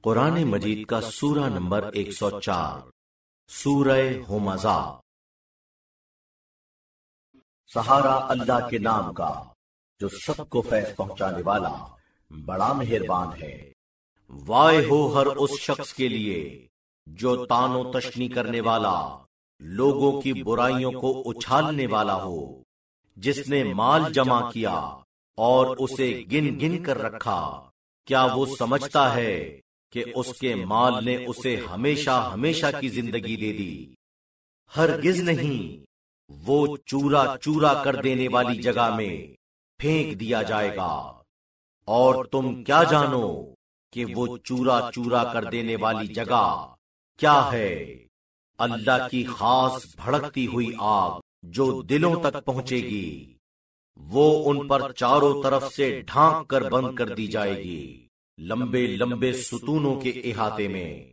قرآن مجید کا سورہ نمبر 104 سورہ ہمزہ۔ سہارا اللہ کے نام کا جو سب کو فیض پہنچانے والا بڑا مہربان ہے۔ وائے ہو ہر اس شخص کے لیے جو تان و تشنی کرنے والا، لوگوں کی برائیوں کو اچھالنے والا ہو، جس نے مال جمع کیا اور اسے گن گن کر رکھا۔ کیا وہ سمجھتا ہے کہ اس کے مال نے اسے ہمیشہ ہمیشہ کی زندگی دے دی؟ ہرگز نہیں، وہ چورا چورا کر دینے والی جگہ میں پھینک دیا جائے گا۔ اور تم کیا جانو کہ وہ چورا چورا کر دینے والی جگہ کیا ہے؟ اللہ کی خاص بھڑکتی ہوئی آگ جو دلوں تک پہنچے گی، وہ ان پر چاروں طرف سے ڈھانک کر بند کر دی جائے گی، لمبے لمبے ستونوں کے احاطے میں۔